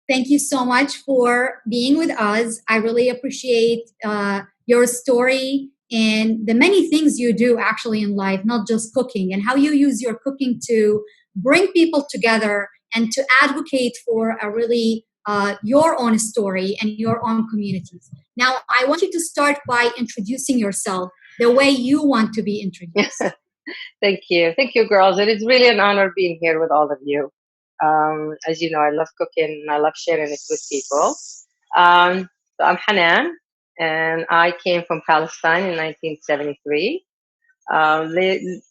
thank you so much for being with us. I really appreciate your story and the many things you do actually in life, not just cooking, and how you use your cooking to bring people together and to advocate for a really your own story and your own communities. Now, I want you to start by introducing yourself the way you want to be introduced. Thank you. Thank you, girls. It is really an honor being here with all of you. As you know, I love cooking and I love sharing it with people. So I'm Hanan, and I came from Palestine in 1973.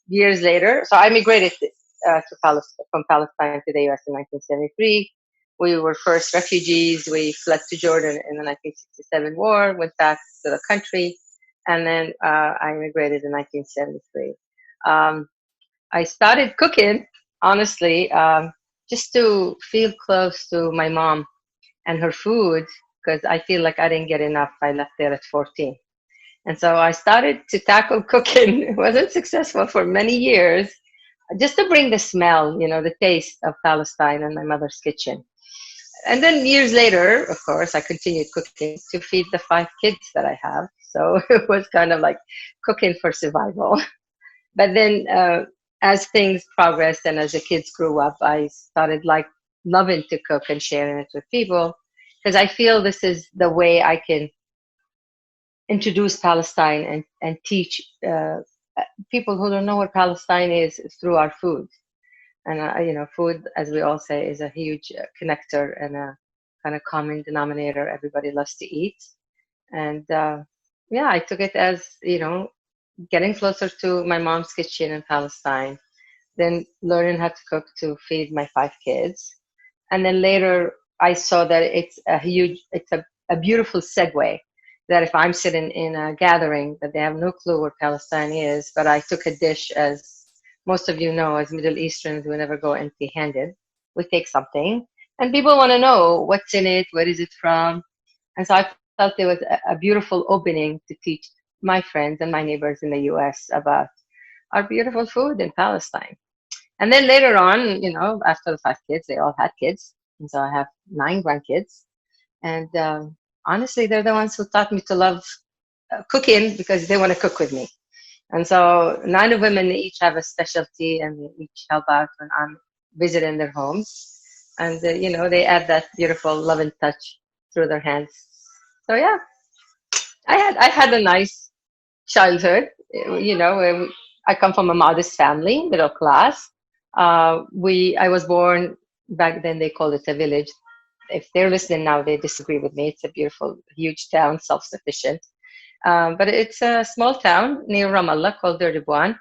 Years later, so I migrated from Palestine to the U.S. in 1973. We were first refugees. We fled to Jordan in the 1967 war, went back to the country, and then I immigrated in 1973. I started cooking, honestly, just to feel close to my mom and her food, because I feel like I didn't get enough. I left there at 14. And so I started to tackle cooking. It wasn't successful for many years, just to bring the smell, the taste of Palestine and my mother's kitchen. And then years later, of course, I continued cooking to feed the 5 kids that I have. So it was kind of like cooking for survival. But then as things progressed and as the kids grew up, I started loving to cook and sharing it with people, because I feel this is the way I can introduce Palestine and teach people who don't know what Palestine is through our food. And, food, as we all say, is a huge connector and a kind of common denominator. Everybody loves to eat. And I took it as, getting closer to my mom's kitchen in Palestine, then learning how to cook to feed my 5 kids. And then later I saw that it's a beautiful segue, that if I'm sitting in a gathering that they have no clue where Palestine is, but I took a dish, as most of you know, as Middle Easterns, we never go empty-handed. We take something, and people want to know what's in it, where is it from. And so I felt there was a beautiful opening to teach my friends and my neighbors in the US about our beautiful food in Palestine. And then later on, after the 5 kids, they all had kids. And so I have 9 grandkids. And honestly, they're the ones who taught me to love cooking, because they want to cook with me. And so 9 of women each have a specialty, and they each help out when I'm visiting their homes. And, they add that beautiful loving touch through their hands. So, yeah, I had a nice childhood. I come from a modest family, middle class. I was born, back then they called it a village. If they're listening now, they disagree with me. It's a beautiful, huge town, self-sufficient. But it's a small town near Ramallah called Dirdibuan.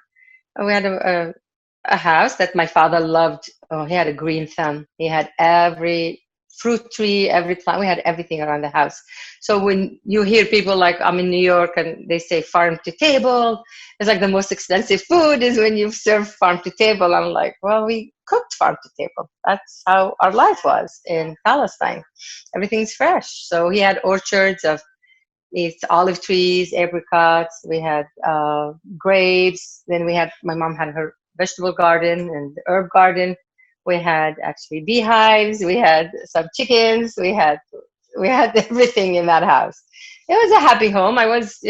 We had a house that my father loved. Oh, he had a green thumb. He had every fruit tree, every plant. We had everything around the house. So when you hear people like, I'm in New York and they say farm to table, it's like the most expensive food is when you serve farm to table. I'm like, well, we cooked farm to table. That's how our life was in Palestine. Everything's fresh. So he had orchards of these olive trees, apricots. We had grapes. Then my mom had her vegetable garden and the herb garden. We had actually beehives. We had some chickens. We had everything in that house. It was a happy home. I was,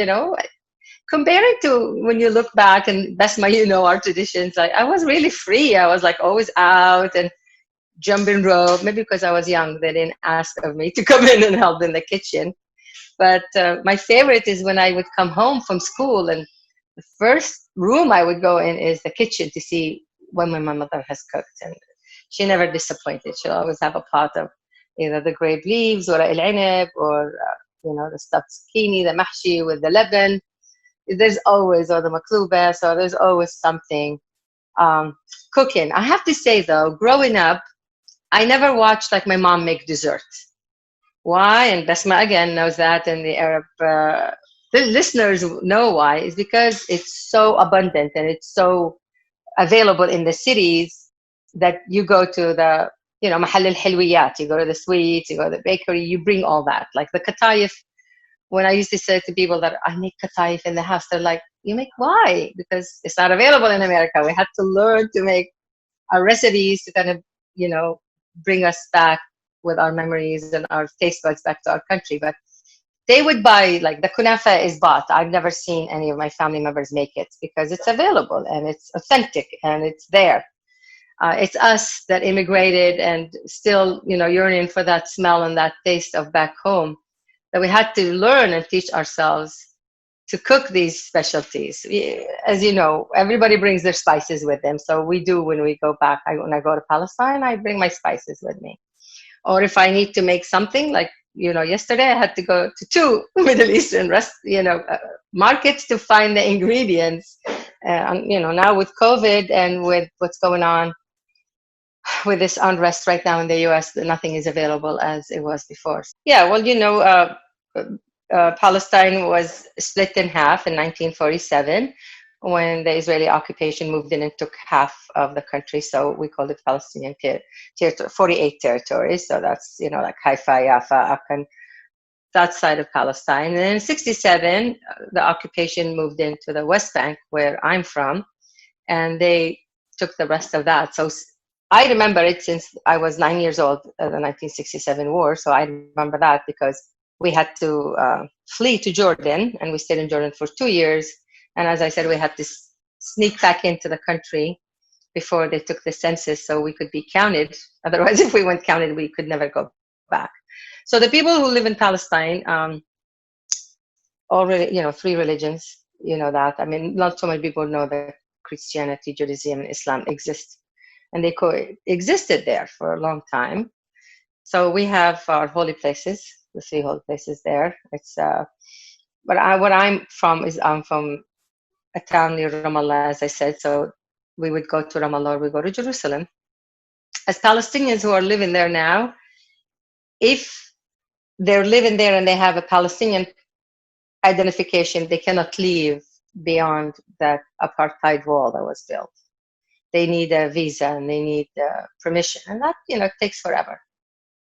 comparing to when you look back, and that's our traditions. I was really free. I was always out and jumping rope. Maybe because I was young, they didn't ask of me to come in and help in the kitchen. But my favorite is when I would come home from school, and the first room I would go in is the kitchen to see when my mother has cooked. And she never disappointed. She'll always have a pot of either the grape leaves or al-inab or, the stuffed zucchini, the mahshi with the leban. There's always, or the makluba, so there's always something cooking. I have to say, though, growing up, I never watched my mom make dessert. Why? And Basma again knows that, and the Arab the listeners know why. Is because it's so abundant and it's so available in the cities that you go to the, mahal al-hilwiyat, you go to the sweets, you go to the bakery, you bring all that. Like the katayif, when I used to say to people that I make katayif in the house, they're like, you make why? Because it's not available in America. We had to learn to make our recipes to kind of, bring us back with our memories and our taste buds back to our country. But they would buy, like, the kunafa is bought. I've never seen any of my family members make it because it's available and it's authentic and it's there. It's us that immigrated and still, yearning for that smell and that taste of back home, that we had to learn and teach ourselves to cook these specialties. As you know, everybody brings their spices with them. So we do when we go back. When I go to Palestine, I bring my spices with me. Or if I need to make something, like, yesterday I had to go to 2 Middle Eastern markets to find the ingredients. Now with COVID and with what's going on with this unrest right now in the US, nothing is available as it was before. Yeah, well, Palestine was split in half in 1947 when the Israeli occupation moved in and took half of the country. So we called it Palestinian territory, 48 territories. So that's, like Haifa, Yafa, Akan, that side of Palestine. And then in 67, the occupation moved into the West Bank, where I'm from, and they took the rest of that. So I remember it since I was 9 years old, the 1967 war. So I remember that because we had to flee to Jordan, and we stayed in Jordan for 2 years. And as I said, we had to sneak back into the country before they took the census so we could be counted. Otherwise, if we weren't counted, we could never go back. So the people who live in Palestine, already, 3 religions, that. I mean, not so many people know that Christianity, Judaism, and Islam exist. And they coexisted there for a long time. So we have our holy places, the 3 holy places there. It's but what I'm from a town near Ramallah, as I said. So we would go to Ramallah, or we go to Jerusalem. As Palestinians who are living there now, if they're living there and they have a Palestinian identification, they cannot leave beyond that apartheid wall that was built. They need a visa and they need permission, and that takes forever.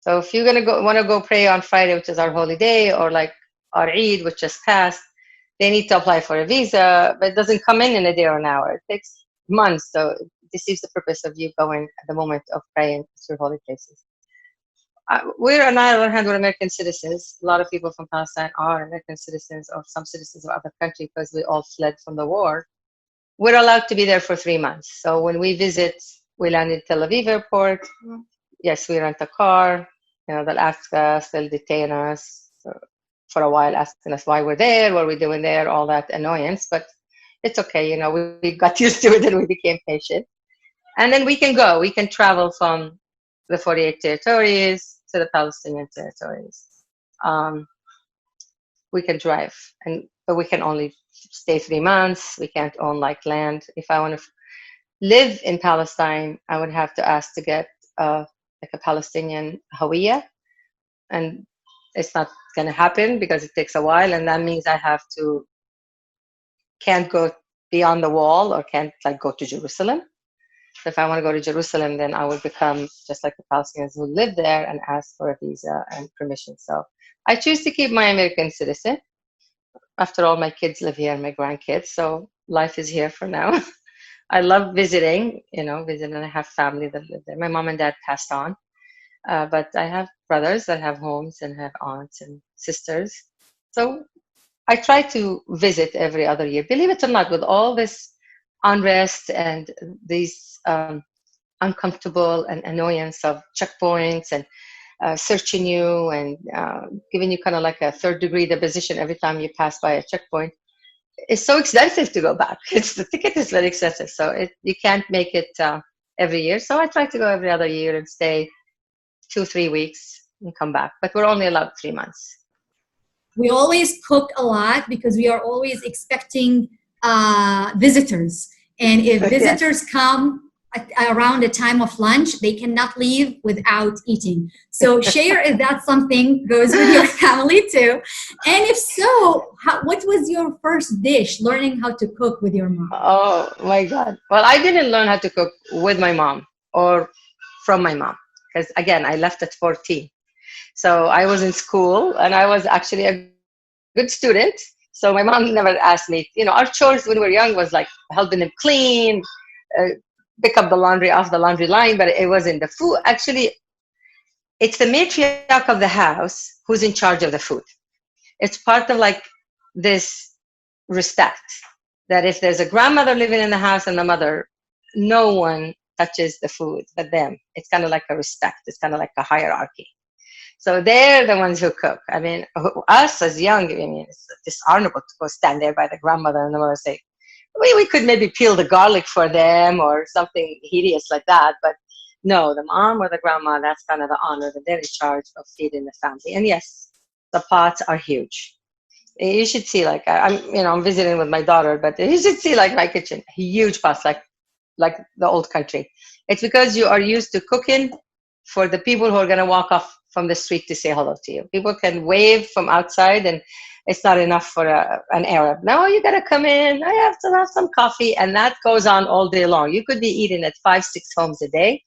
So if you're want to go pray on Friday, which is our holy day, or like our Eid, which just passed, they need to apply for a visa, but it doesn't come in a day or an hour. It takes months. So it deceives the purpose of you going at the moment of praying to your holy places. We're, on the other hand, we're American citizens. A lot of people from Palestine are American citizens, or some citizens of other countries, because we all fled from the war. We're allowed to be there for 3 months. So when we visit, we land in Tel Aviv airport. Yes, we rent a car. They'll ask us, they'll detain us for a while, asking us why we're there, what we're doing there, all that annoyance. But it's okay. We got used to it and we became patient. And then we can go. We can travel from the 48 territories to the Palestinian territories. We can drive, but we can only stay 3 months. We can't own land. If I want to live in Palestine, I would have to ask to get a Palestinian Hawiya, and it's not going to happen because it takes a while, and that means I can't go beyond the wall, or can't go to Jerusalem. So if I want to go to Jerusalem, then I would become just like the Palestinians who live there and ask for a visa and permission. So I choose to keep my American citizen. After all, my kids live here, my grandkids, so life is here for now. I love visiting, and I have family that live there. My mom and dad passed on, but I have brothers that have homes and have aunts and sisters. So I try to visit every other year. Believe it or not, with all this unrest and these uncomfortable and annoyance of checkpoints and searching you and giving you kind of like a 3rd-degree deposition every time you pass by a checkpoint, it's so expensive to go back. The ticket is very expensive, so you can't make it every year. So I try to go every other year and stay 2-3 weeks and come back. But we're only allowed 3 months. We always cook a lot because we are always expecting visitors. And if visitors come around the time of lunch, they cannot leave without eating. So share if that something goes with your family too. And if so, what was your first dish learning how to cook with your mom? Oh my God. Well, I didn't learn how to cook with my mom or from my mom, because again, I left at 14. So I was in school and I was actually a good student. So my mom never asked me, our chores when we were young was helping them clean, pick up the laundry off the laundry line, but it wasn't the food. Actually, it's the matriarch of the house who's in charge of the food. It's part of like this respect that if there's a grandmother living in the house and the mother, no one touches the food but them. It's kind of like a respect. It's kind of like a hierarchy. So they're the ones who cook. I mean, us as young, I mean, it's dishonorable to go stand there by the grandmother and the mother say, we could maybe peel the garlic for them or something hideous like that. But no, the mom or the grandma, that's kind of the honor that they're in charge of feeding the family. And yes, the pots are huge. You should see, like, I'm visiting with my daughter, but you should see like my kitchen, huge pots, like the old country. It's because you are used to cooking for the people who are going to walk off from the street to say hello to you. People can wave from outside and it's not enough for an Arab. No, you got to come in. I have to have some coffee. And that goes on all day long. You could be eating at 5-6 homes a day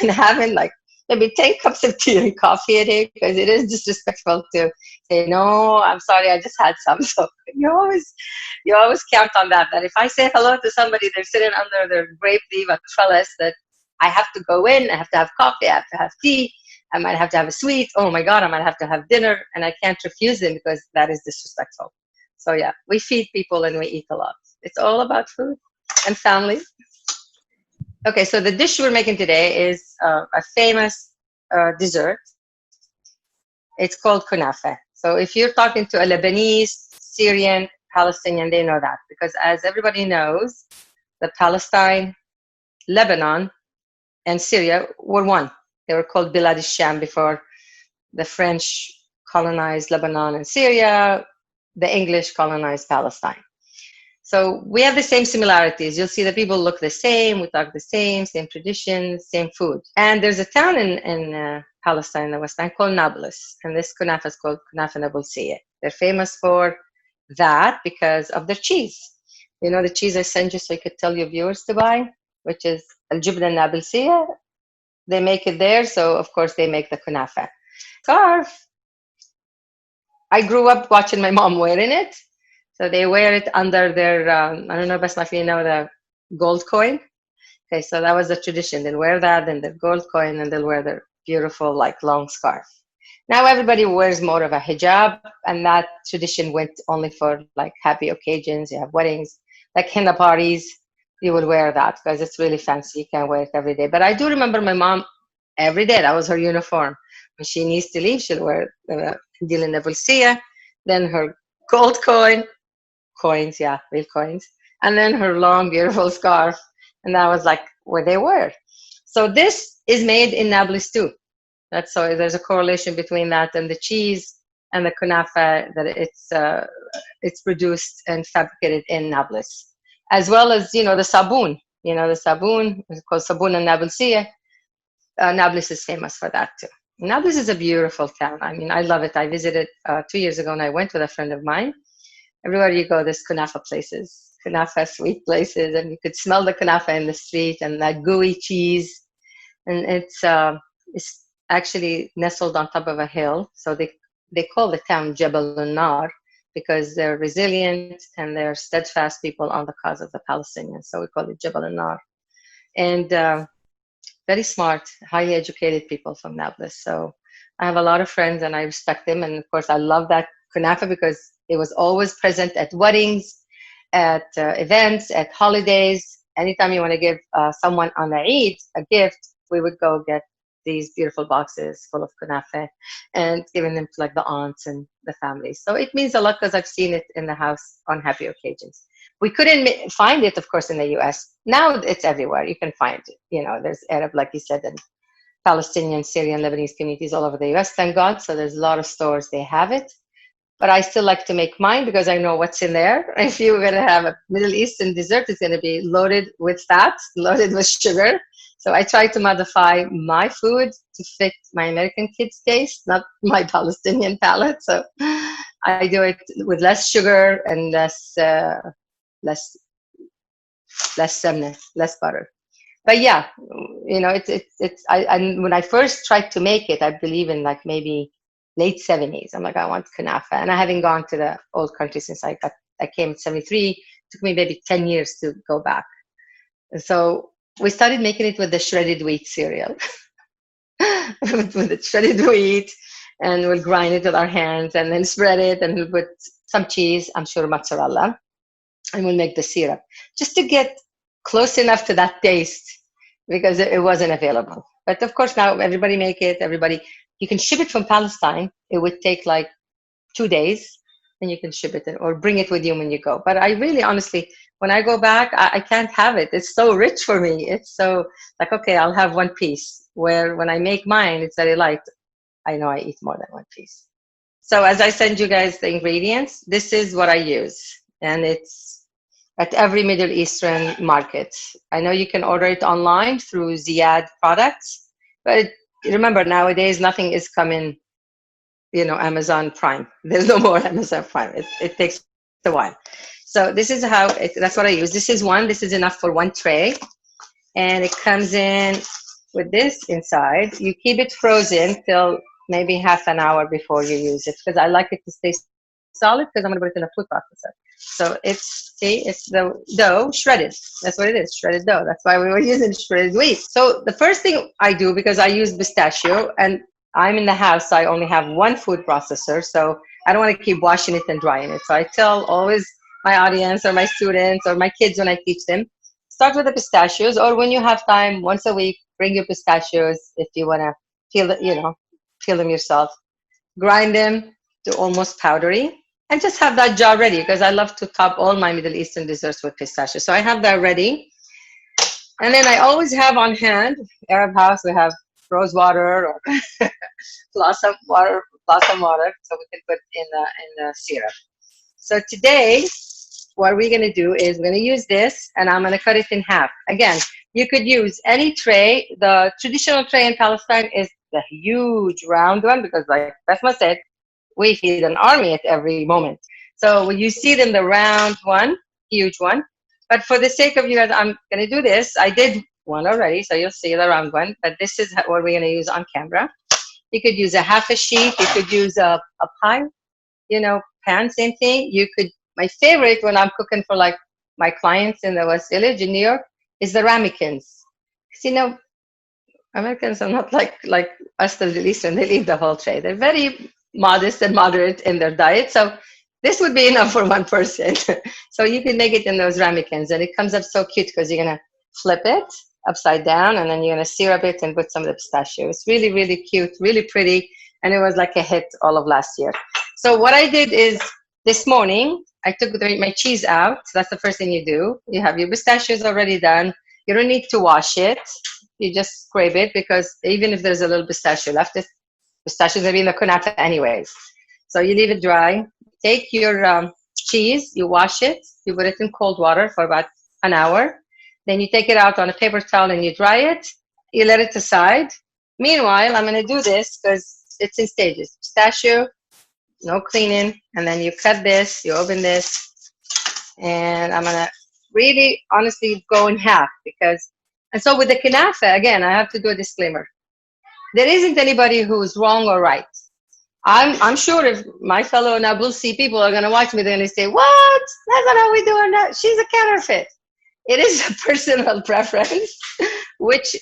and having like maybe 10 cups of tea and coffee a day, because it is disrespectful to say, no, I'm sorry, I just had some. So you always count on that if I say hello to somebody, they're sitting under their grape leaf or trellis, that I have to go in, I have to have coffee, I have to have tea, I might have to have a sweet, oh my God, I might have to have dinner, and I can't refuse them because that is disrespectful. So yeah, we feed people and we eat a lot. It's all about food and family. Okay, so the dish we're making today is a famous dessert. It's called kunafa. So if you're talking to a Lebanese, Syrian, Palestinian, they know that, because as everybody knows, the Palestine, Lebanon, and Syria were one. They were called Bilad al-Sham before the French colonized Lebanon and Syria, the English colonized Palestine. So we have the same similarities. You'll see the people look the same, we talk the same traditions, same food. And there's a town in Palestine, the West Bank, called Nablus. And this kunafa is called Knafeh Nabulsieh. They're famous for that because of their cheese. You know the cheese I sent you so you could tell your viewers to buy, which is al-Jubna Nabulsieh. They make it there, so of course they make the kunafa. Scarf. I grew up watching my mom wearing it. So they wear it under their, I don't know, Basma, if you know, the gold coin. Okay, so that was the tradition. They'll wear that, and their gold coin, and they'll wear their beautiful, like, long scarf. Now everybody wears more of a hijab, and that tradition went only for, like, happy occasions. You have weddings, like henna parties. You would wear that because it's really fancy. You can't wear it every day. But I do remember my mom, every day, that was her uniform. When she needs to leave, she'll wear the Nabulsieh, then her gold coins, yeah, real coins, and then her long, beautiful scarf, and that was like what they were. So this is made in Nablus too. That's so there's a correlation between that and the cheese and the kunafa, that it's produced and fabricated in Nablus, as well as the sabun. The sabun is called sabun and Nabulsieh. Nablus is famous for that too. Nablus is a beautiful town. I mean, I love it. I visited 2 years ago, and I went with a friend of mine. Everywhere you go, there's kunafa places, kunafa sweet places, and you could smell the kunafa in the street and that gooey cheese. And it's actually nestled on top of a hill. So they call the town Jabal al-Nar because they're resilient and they're steadfast people on the cause of the Palestinians. So we call it Jabal al-Nar. And very smart, highly educated people from Nablus. So I have a lot of friends and I respect them. And of course, I love that kunafa because it was always present at weddings, at events, at holidays. Anytime you want to give someone on the Eid a gift, we would go get these beautiful boxes full of kunafa and giving them to like the aunts and the families. So it means a lot because I've seen it in the house on happy occasions. We couldn't find it, of course, in the US. Now it's everywhere. You can find it. There's Arab, like you said, and Palestinian, Syrian, Lebanese communities all over the US, thank God. So there's a lot of stores, they have it. But I still like to make mine because I know what's in there. If you're going to have a Middle Eastern dessert, it's going to be loaded with fat, loaded with sugar. So I try to modify my food to fit my American kids' taste, not my Palestinian palate. So I do it with less sugar and less semna, less butter. But yeah, when I first tried to make it, I believe in like maybe late 70s. I'm like, I want kunafa. And I haven't gone to the old country since I came in 73. It took me maybe 10 years to go back. And so we started making it with the shredded wheat cereal. with the shredded wheat, and we'll grind it with our hands and then spread it, and we'll put some cheese, I'm sure mozzarella, and we'll make the syrup just to get close enough to that taste because it wasn't available. But of course, now everybody make it. You can ship it from Palestine. It would take like 2 days, and you can ship it or bring it with you when you go. But I really, honestly, when I go back, I can't have it. It's so rich for me. It's so like, okay, I'll have one piece. Where when I make mine, it's very light. I know I eat more than one piece. So as I send you guys the ingredients, this is what I use. And it's at every Middle Eastern market. I know you can order it online through Ziyad products, but remember nowadays nothing is coming, Amazon Prime. There's no more Amazon Prime. It takes a while. So this is that's what I use. This is enough for one tray. And it comes in with this inside. You keep it frozen till maybe half an hour before you use it, because I like it to stay solid, because I'm going to put it in a food processor. So it's the dough shredded. That's what it is, shredded dough. That's why we were using shredded wheat. So the first thing I do, because I use pistachio, and I'm in the house, so I only have one food processor, so I don't want to keep washing it and drying it. So I tell always my audience or my students or my kids when I teach them, start with the pistachios, or when you have time, once a week, bring your pistachios if you want to peel them yourself. Grind them to almost powdery, and just have that jar ready, because I love to top all my Middle Eastern desserts with pistachio. So I have that ready. And then I always have on hand, Arab house, we have rose water or blossom water, so we can put in the syrup. So today, what we're going to do is we're going to use this, and I'm going to cut it in half. Again, you could use any tray. The traditional tray in Palestine is the huge round one, because like Besma said, we feed an army at every moment. So when you see them, the round one, huge one. But for the sake of you guys, I'm going to do this. I did one already, so you'll see the round one. But this is what we're going to use on camera. You could use a half a sheet. You could use a pie, pan, same thing. You could. My favorite when I'm cooking for like my clients in the West Village in New York is the ramekins. Because Americans are not like us, the Middle Eastern. They eat the whole tray. They're very modest and moderate in their diet. So this would be enough for one person. So you can make it in those ramekins, and it comes up so cute because you're going to flip it upside down, and then you're going to syrup it and put some of the pistachio. It's really, really cute, really pretty, and it was like a hit all of last year. So what I did is this morning, I took my cheese out. So that's the first thing you do. You have your pistachios already done. You don't need to wash it. You just scrape it, because even if there's a little pistachio left, pistachios are in the kunafa anyways. So you leave it dry. Take your cheese, you wash it, you put it in cold water for about an hour. Then you take it out on a paper towel and you dry it. You let it aside. Meanwhile, I'm going to do this because it's in stages. Pistachio, no cleaning, and then you cut this, you open this, and I'm going to really honestly go in half, and so with the kunafa, again, I have to do a disclaimer. There isn't anybody who's wrong or right. I'm sure if my fellow Nabulsieh people are going to watch me, they're going to say, what? That's not how we do it. She's a counterfeit. It is a personal preference, which,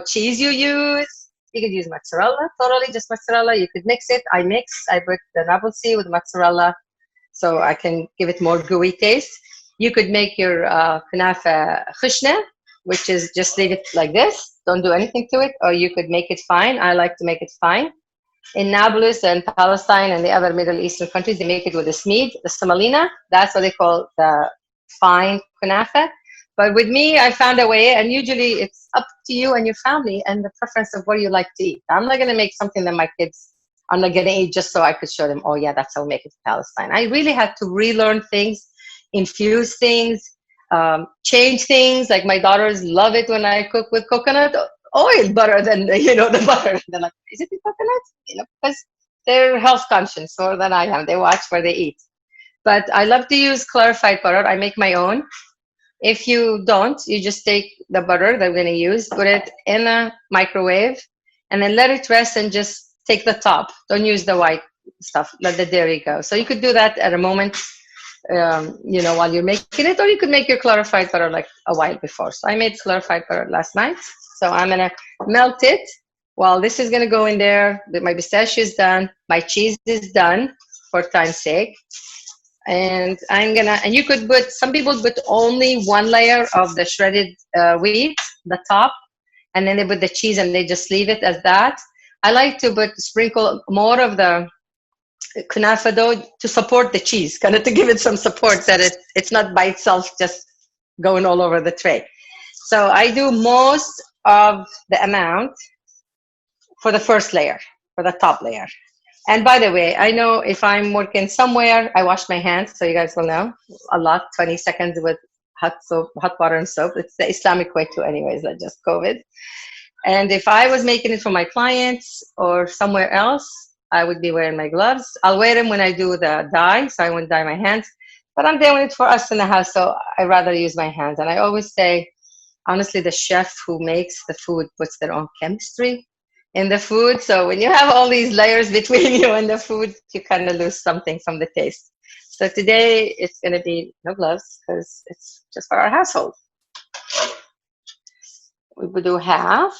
cheese you use. You could use mozzarella, totally just mozzarella. You could mix it. I put the Nabulsieh with mozzarella so I can give it more gooey taste. You could make your kunafa khishna, which is just leave it like this. Don't do anything to it. Or you could make it fine. I like to make it fine. In Nablus and Palestine and the other Middle Eastern countries, they make it with the smeed, the semolina. That's what they call the fine kunafa. But with me, I found a way, and usually it's up to you and your family and the preference of what you like to eat. I'm not going to make something that my kids are not going to eat just so I could show them, oh yeah, that's how we make it in Palestine. I really had to relearn things, infuse things, change things. Like my daughters love it when I cook with coconut oil better than, the butter. They're like, is it the coconut? Because they're health conscious more than I am. They watch where they eat. But I love to use clarified butter. I make my own. If you don't, you just take the butter that we're going to use, put it in a microwave, and then let it rest and just take the top. Don't use the white stuff. Let the dairy go. So you could do that at a moment, while you're making it, or you could make your clarified butter like a while before. So I made clarified butter last night. So I'm going to melt it. well, this is going to go in there. My pistachio is done. My cheese is done for time's sake. And and you could put, some people put only one layer of the shredded wheat, the top, and then they put the cheese and they just leave it as that. I like to sprinkle more of the kunafa dough to support the cheese, kind of to give it some support, that it's not by itself just going all over the tray. So I do most of the amount for the first layer, for the top layer. And by the way, I know if I'm working somewhere, I wash my hands, so you guys will know a lot, 20 seconds with hot water and soap. It's the Islamic way too anyways, not just COVID. And if I was making it for my clients or somewhere else, I would be wearing my gloves. I'll wear them when I do the dye, so I won't dye my hands. But I'm doing it for us in the house, so I'd rather use my hands. And I always say, honestly, the chef who makes the food puts their own chemistry in the food. So when you have all these layers between you and the food, you kind of lose something from the taste. So today it's going to be no gloves because it's just for our household. We will do half.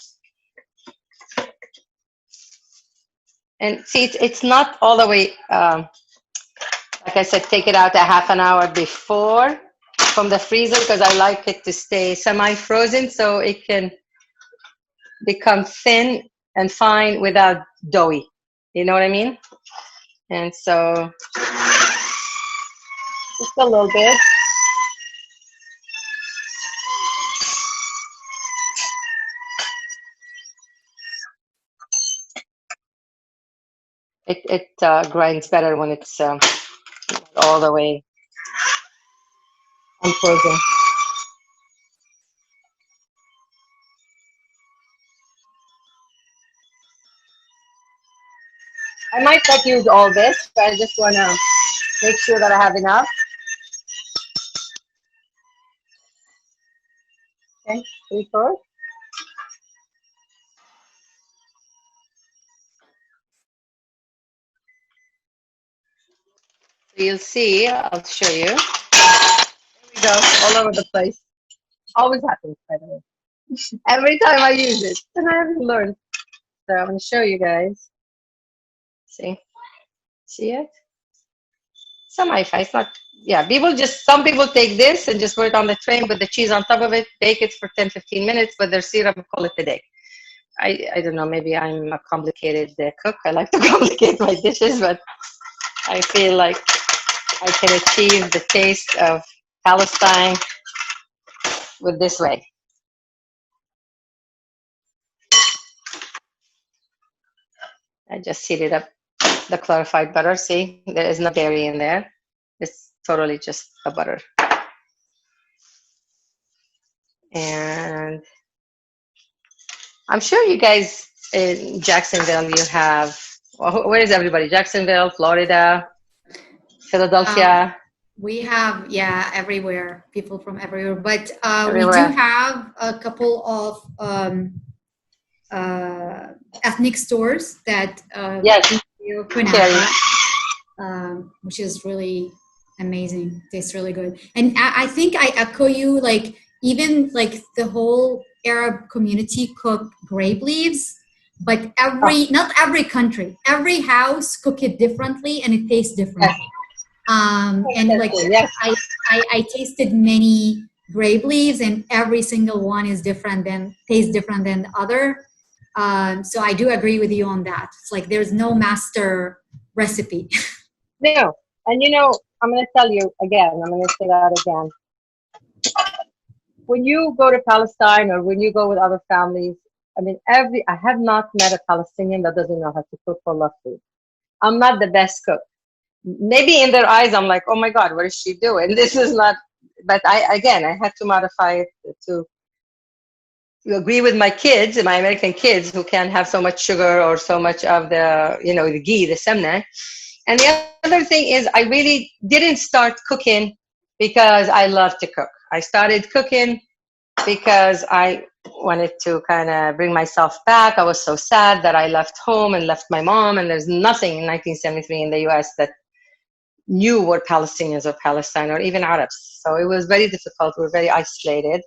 And see, it's not all the way, like I said, take it out a half an hour before from the freezer, because I like it to stay semi-frozen so it can become thin and fine without doughy. You know what I mean? And so just a little bit. It grinds better when it's all the way unfrozen. I might not use all this, but I just want to make sure that I have enough. Okay, 3/4. So you'll see, I'll show you. There we go, all over the place. Always happens, by the way. Every time I use it, and I haven't learned. So I'm going to show you guys. See it? Semi-fine. It's not, yeah, some people take this and just put it on the tray and put the cheese on top of it, bake it for 10-15 minutes with their syrup and call it a day. I don't know, maybe I'm a complicated cook. I like to complicate my dishes, but I feel like I can achieve the taste of Palestine with this way. I just heated up the clarified butter. See, there is no dairy in there. It's totally just the butter. And I'm sure you guys in Jacksonville, you have, where is everybody? Jacksonville, Florida, Philadelphia. We have, yeah, everywhere, people from everywhere. But Everywhere. We do have a couple of ethnic stores that Yes. kunafa, which is really amazing. Tastes really good. And I think I echo you, like even like the whole Arab community cook grape leaves, but not every country, every house cook it differently and it tastes different. And like yes. I tasted many grape leaves and every single one is tastes different than the other. So I do agree with you on that. It's like there's no master recipe. No, and you know, I'm going to tell you again, I'm going to say that again. When you go to Palestine or when you go with other families, I mean, I have not met a Palestinian that doesn't know how to cook or love food. I'm not the best cook. Maybe in their eyes, I'm like, oh my God, what is she doing? This is not, but I had to modify it to agree with my kids, my American kids, who can't have so much sugar or so much of the, the ghee, the semna. And the other thing is, I really didn't start cooking because I love to cook. I started cooking because I wanted to kind of bring myself back. I was so sad that I left home and left my mom, and there's nothing in 1973 in the US that knew what Palestinians or Palestine or even Arabs. So it was very difficult. We were very isolated.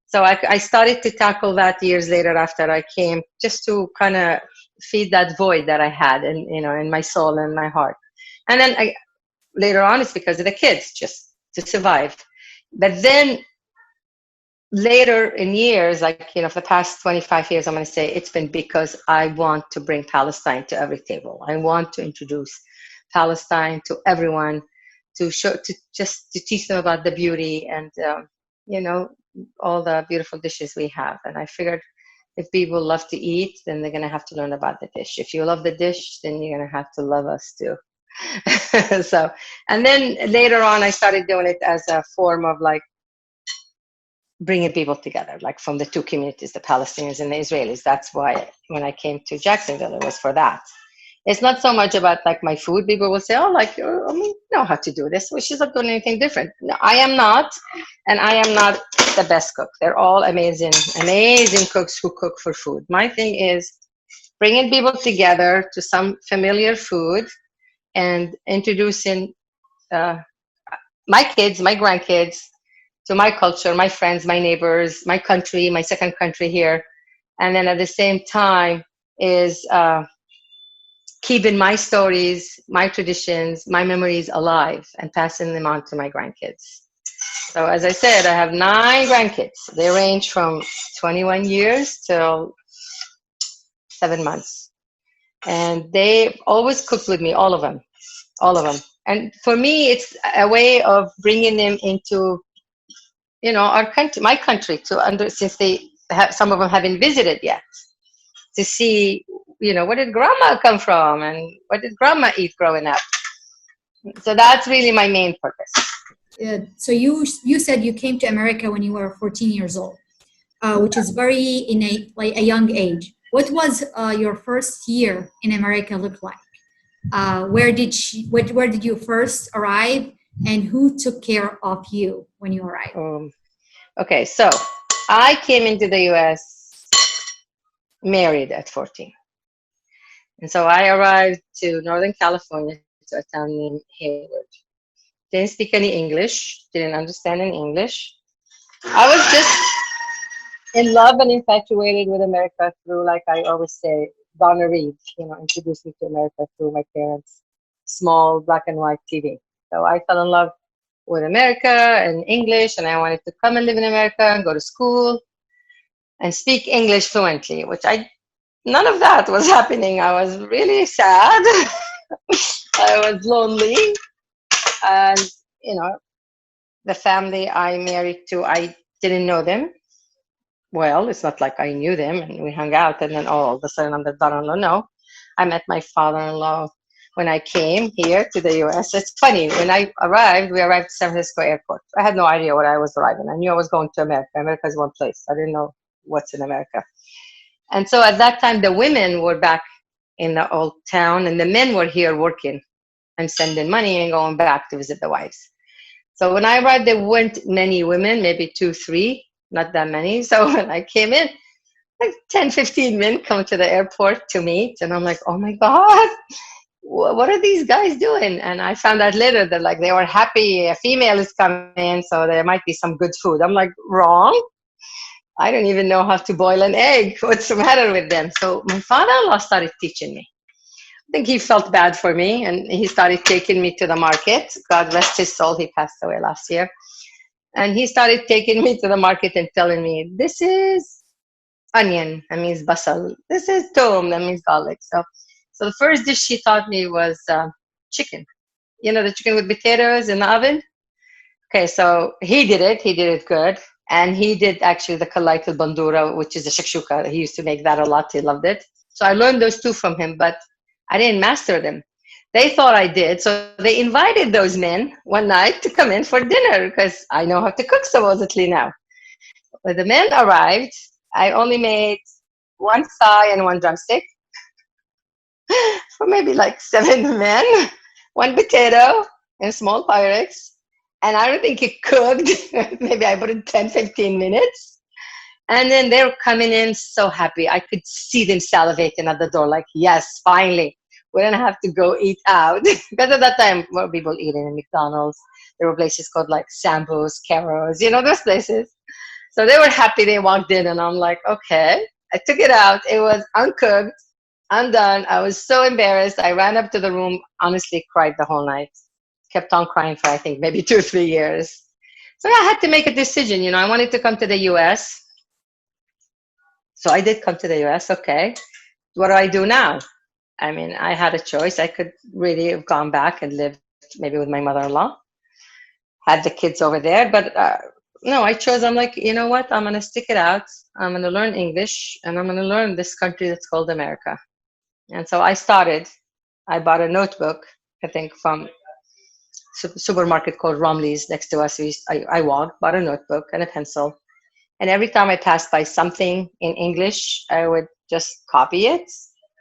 So I started to tackle that years later after I came, just to kind of feed that void that I had in my soul and my heart. And then later on, it's because of the kids, just to survive. But then later in years, like, for the past 25 years, I'm going to say it's been because I want to bring Palestine to every table. I want to introduce Palestine to everyone, to teach them about the beauty and, all the beautiful dishes we have. And I figured if people love to eat, then they're going to have to learn about the dish. If you love the dish, then you're going to have to love us too. So, and then later on, I started doing it as a form of like bringing people together, like from the two communities, the Palestinians and the Israelis. That's why when I came to Jacksonville, it was for that. It's not so much about like my food. People will say, oh, like, you know how to do this. Well, she's not doing anything different. No, I am not. And I am not the best cook. They're all amazing, amazing cooks who cook for food. My thing is bringing people together to some familiar food and introducing my kids, my grandkids, to my culture, my friends, my neighbors, my country, my second country here. And then at the same time is keeping my stories, my traditions, my memories alive and passing them on to my grandkids. So as I said, I have 9 grandkids. They range from 21 years till 7 months. And they always cook with me, all of them. And for me, it's a way of bringing them into, our country, my country, since some of them haven't visited yet, to see, where did grandma come from and what did grandma eat growing up? So that's really my main purpose. So you said you came to America when you were 14 years old, which is very like a young age. What was your first year in America look like? Where did you first arrive, and who took care of you when you arrived? Okay, so I came into the U.S. married at 14. And so I arrived to Northern California, to a town named Hayward. Didn't speak any English, didn't understand any English. I was just in love and infatuated with America through, like I always say, Donna Reed, introduced me to America through my parents' small black and white TV. So I fell in love with America and English, and I wanted to come and live in America and go to school and speak English fluently, which none of that was happening. I was really sad. I was lonely. And, the family I married to, I didn't know them. Well, it's not like I knew them and we hung out and then all of a sudden I'm the daughter-in-law. No, I met my father-in-law when I came here to the U.S. It's funny, when we arrived at San Francisco airport. I had no idea what I was arriving. I knew I was going to America. America is one place. I didn't know what's in America. And so at that time, the women were back in the old town and the men were here working and sending money and going back to visit the wives. So when I arrived, there weren't many women, maybe 2, 3, not that many. So when I came in, like 10, 15 men come to the airport to meet. And I'm like, oh my God, what are these guys doing? And I found out later that like they were happy a female is coming, so there might be some good food. I'm like, wrong. I don't even know how to boil an egg. What's the matter with them? So my father-in-law started teaching me. I think he felt bad for me and he started taking me to the market. God rest his soul, he passed away last year. And he started taking me to the market and telling me, this is onion, that means basal. This is tom, that means garlic. So the first dish he taught me was chicken. The chicken with potatoes in the oven? Okay, so he did it good. And he did actually the kalayt al-bandura, which is a shakshuka. He used to make that a lot. He loved it. So I learned those 2 from him, but I didn't master them. They thought I did. So they invited those men one night to come in for dinner because I know how to cook supposedly now. When the men arrived, I only made 1 thigh and 1 drumstick for maybe like 7 men, 1 potato and small Pyrex. And I don't think it cooked. Maybe I put it 10, 15 minutes. And then they were coming in so happy. I could see them salivating at the door like, yes, finally. We don't have to go eat out. Because at that time, more people eating in McDonald's. There were places called like Sambo's, Caro's, those places. So they were happy they walked in, and I'm like, okay. I took it out. It was uncooked, undone. I was so embarrassed. I ran up to the room, honestly cried the whole night. Kept on crying for, I think, maybe 2 or 3 years. So I had to make a decision. You know, I wanted to come to the US. So I did come to the US. Okay. What do I do now? I mean, I had a choice. I could really have gone back and lived maybe with my mother-in-law, had the kids over there. But no, I chose, I'm like, you know what? I'm going to stick it out. I'm going to learn English, and I'm going to learn this country that's called America. And so I started. I bought a notebook, I think, from supermarket called Romley's next to us. I walked, bought a notebook and a pencil. And every time I passed by something in English, I would just copy it,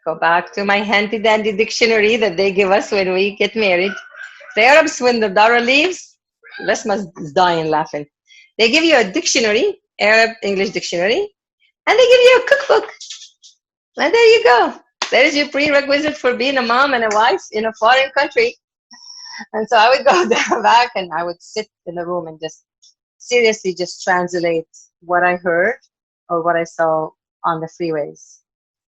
go back to my handy dandy dictionary that they give us when we get married. The Arabs, when the Dara leaves, Les must dying laughing. They give you a dictionary, Arab English dictionary, and they give you a cookbook. And there you go. There's your prerequisite for being a mom and a wife in a foreign country. And so I would go there back, and I would sit in the room and just seriously just translate what I heard or what I saw on the freeways.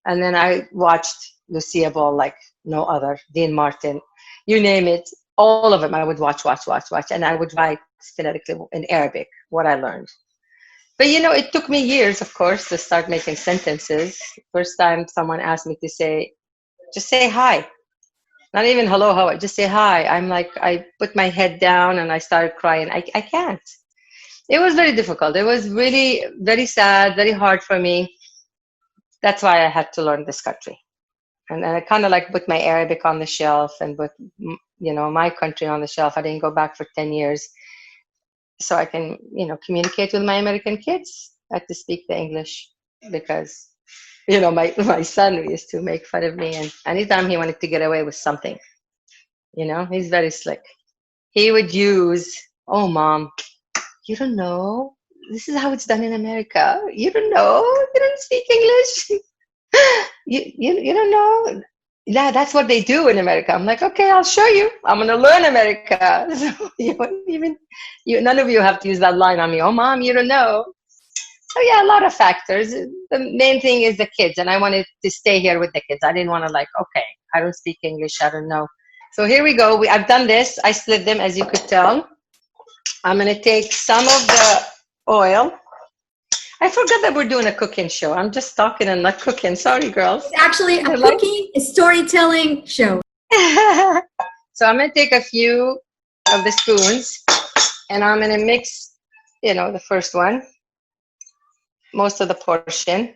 And then I watched Lucia Ball like no other, Dean Martin, you name it, all of them I would watch. And I would write phonetically in Arabic what I learned. But you know, it took me years, of course, to start making sentences. First time someone asked me to say, just say hi. Not even hello, how, just say hi. I'm like, I put my head down and I started crying. I can't. It was very difficult. It was really very sad, very hard for me. That's why I had to learn this country. And I kind of like put my Arabic on the shelf and put, you know, my country on the shelf. I didn't go back for 10 years. So I can, you know, communicate with my American kids. I had to speak the English because, you know, my son used to make fun of me. And anytime he wanted to get away with something, you know, he's very slick. He would use, oh, Mom, you don't know. This is how it's done in America. You don't know. You don't speak English. you don't know. Yeah, that's what they do in America. I'm like, okay, I'll show you. I'm going to learn America. So none of you have to use that line on me. Oh, Mom, you don't know. So yeah, a lot of factors. The main thing is the kids. And I wanted to stay here with the kids. I didn't want to like, okay, I don't speak English. I don't know. So here we go. I've done this. I split them, as you could tell. I'm going to take some of the oil. I forgot that we're doing a cooking show. I'm just talking and not cooking. Sorry, girls. It's actually a cooking, a storytelling show. So I'm going to take a few of the spoons, and I'm going to mix, you know, the first one, most of the portion.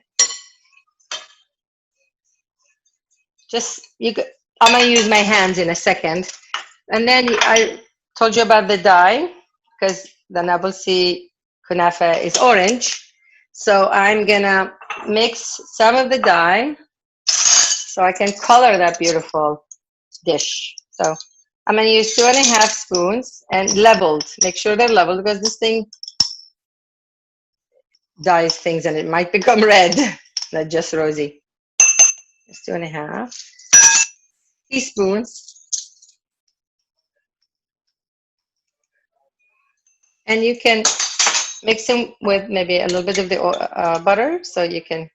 I'm going to use my hands in a second. And then I told you about the dye, because the Nabulsieh kunafa is orange. So I'm gonna mix some of the dye so I can color that beautiful dish. So I'm gonna use 2.5 spoons and leveled. Make sure they're leveled because this thing dyes things and it might become red, not just rosy. Just 2.5 teaspoons. And you can mix them with maybe a little bit of the butter so you can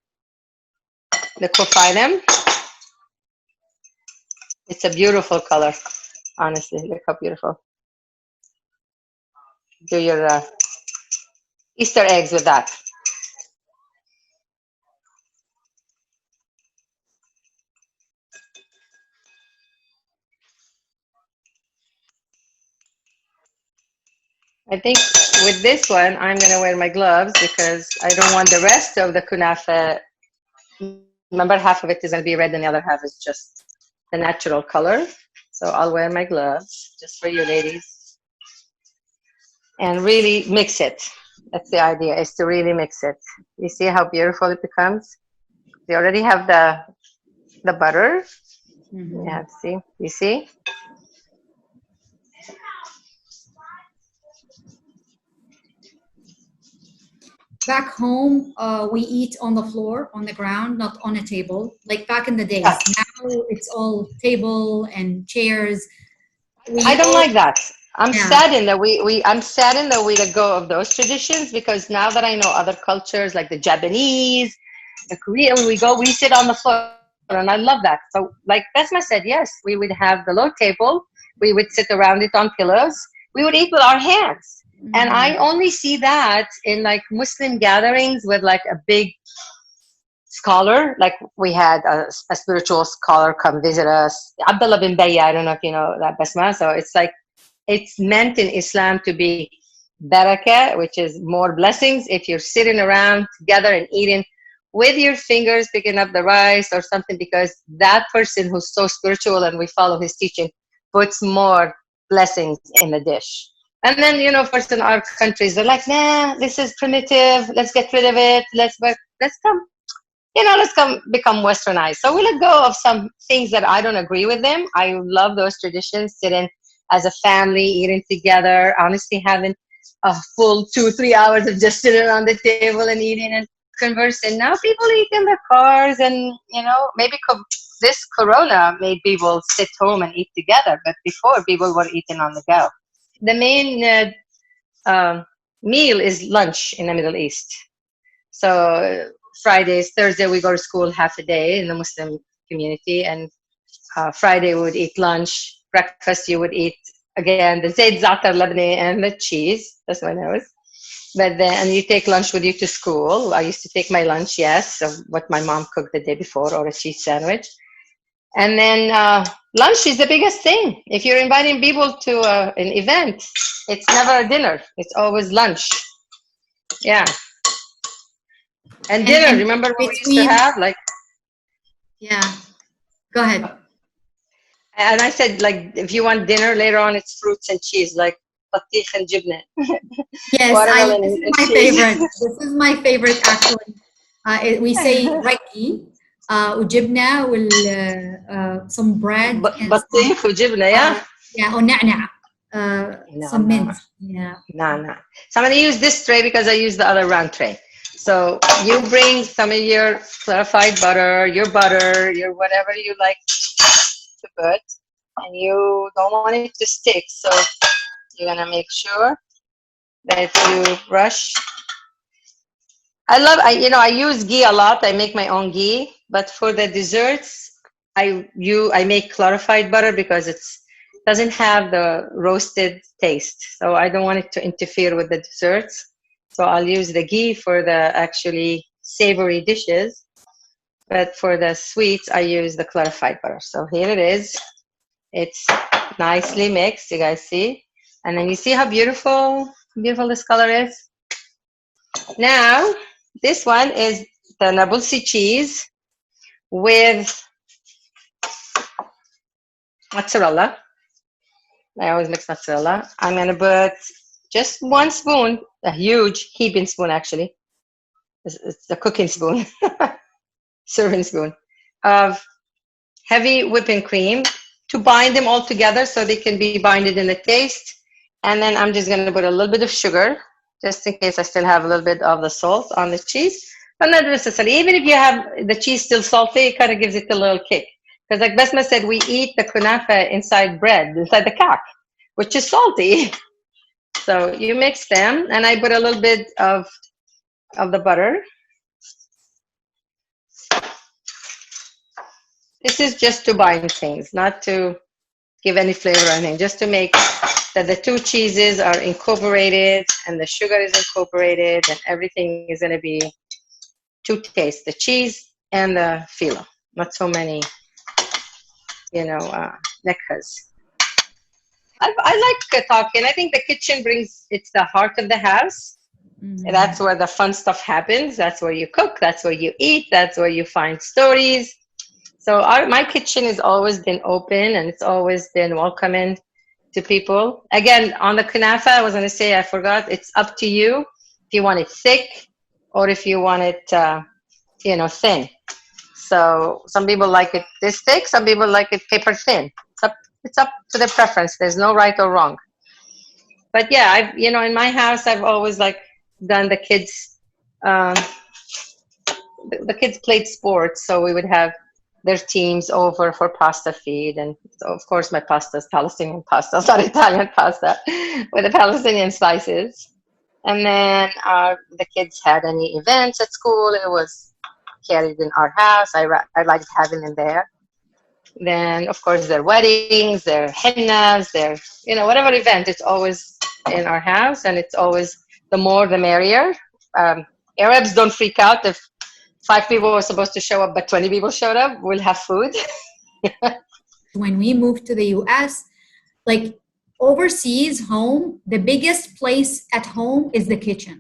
liquefy them. It's a beautiful color, honestly. Look how beautiful. Do your Easter eggs with that. I think with this one, I'm going to wear my gloves because I don't want the rest of the kunafa. Remember, half of it is going to be red and the other half is just the natural color. So I'll wear my gloves just for you ladies. And really mix it. That's the idea, is to really mix it. You see how beautiful it becomes? You already have the butter. Mm-hmm. Yeah, see? You see? Back home, we eat on the floor, on the ground, not on a table. Like back in the days. Now it's all table and chairs. I don't like that. I'm Yeah. saddened that I'm saddened that we let go of those traditions, because now that I know other cultures like the Japanese, the Korean, we sit on the floor, and I love that. So like Besma said, yes, we would have the low table, we would sit around it on pillows, we would eat with our hands. And I Mhm. only see that in like Muslim gatherings with like a big scholar. Like we had a spiritual scholar come visit us, Abdullah bin Bayya. I don't know if you know that, Basma. So it's like, it's meant in Islam to be barakah, which is more blessings, if you're sitting around together and eating with your fingers, picking up the rice or something, because that person who's so spiritual and we follow his teaching puts more blessings in the dish. And then, of course, in our countries, they're like, nah, this is primitive. Let's get rid of it. Let's come become westernized. So we let go of some things that I don't agree with them. I love those traditions, sitting as a family, eating together, honestly having a full 2-3 hours of just sitting around the table and eating and conversing. Now people eat in their cars, and maybe this corona made people sit home and eat together, but before people were eating on the go. The main meal is lunch in the Middle East. So Fridays, Thursday, we go to school half a day in the Muslim community, and Friday we would eat lunch. Breakfast you would eat again the zayd za'atar labne and the cheese. That's my nose. But then, and you take lunch with you to school. I used to take my lunch, yes, of what my mom cooked the day before, or a cheese sandwich. And then lunch is the biggest thing. If you're inviting people to an event, it's never a dinner. It's always lunch. Yeah. And dinner, And remember what we used to between, have? Like, yeah, go ahead. and I said, like, if you want dinner later on, it's fruits and cheese, like batik and jibne, Yes, watermelon this is and my cheese. favorite. This is my favorite actually. We say raki, وجبنة some bread and some Batik وجبنة, yeah? yeah, or na'na, No, some no, mint. Yeah. no, no. So I'm going to use this tray because I use the other round tray. So you bring some of your clarified butter, your whatever you like to put, and you don't want it to stick. So you're going to make sure that you brush. I use ghee a lot. I make my own ghee, but for the desserts, I make clarified butter because it doesn't have the roasted taste. So I don't want it to interfere with the desserts. So I'll use the ghee for the actually savory dishes, but for the sweets, I use the clarified butter. So here it is. It's nicely mixed. You guys see, and then you see how beautiful this color is. Now, this one is the Nabulsi cheese with mozzarella. I always mix mozzarella. I'm going to put just 1 spoon, a huge heaping spoon actually. It's a cooking spoon, serving spoon, of heavy whipping cream to bind them all together so they can be binded in the taste. And then I'm just going to put a little bit of sugar, just in case I still have a little bit of the salt on the cheese. But not necessarily. Even if you have the cheese still salty, it kind of gives it a little kick. Because like Besma said, we eat the kunafa inside bread, inside the kak, which is salty. So you mix them, and I put a little bit of the butter. This is just to bind things, not to give any flavor or anything, just to make that the two cheeses are incorporated and the sugar is incorporated and everything is going to be to taste, the cheese and the filo, not so many, nekas. I like talking. I think the kitchen it's the heart of the house. Mhm. That's where the fun stuff happens. That's where you cook. That's where you eat. That's where you find stories. So my kitchen has always been open, and it's always been welcoming to people. Again, on the kunafa, I was going to say, I forgot, it's up to you if you want it thick or if you want it, thin. So some people like it this thick, some people like it paper thin. It's up to the preference. There's no right or wrong. But yeah, in my house, I've always done the kids. The kids played sports, so we would have their teams over for pasta feed. And so of course, my pasta is Palestinian pasta, it's not Italian pasta with the Palestinian slices. And then the kids had any events at school, it was carried in our house. I liked having them there. Then, of course, their weddings, their hennas, their, whatever event, it's always in our house. And it's always the more, the merrier. Arabs don't freak out if 5 people were supposed to show up, but 20 people showed up. We'll have food. When we moved to the US, like overseas home, the biggest place at home is the kitchen.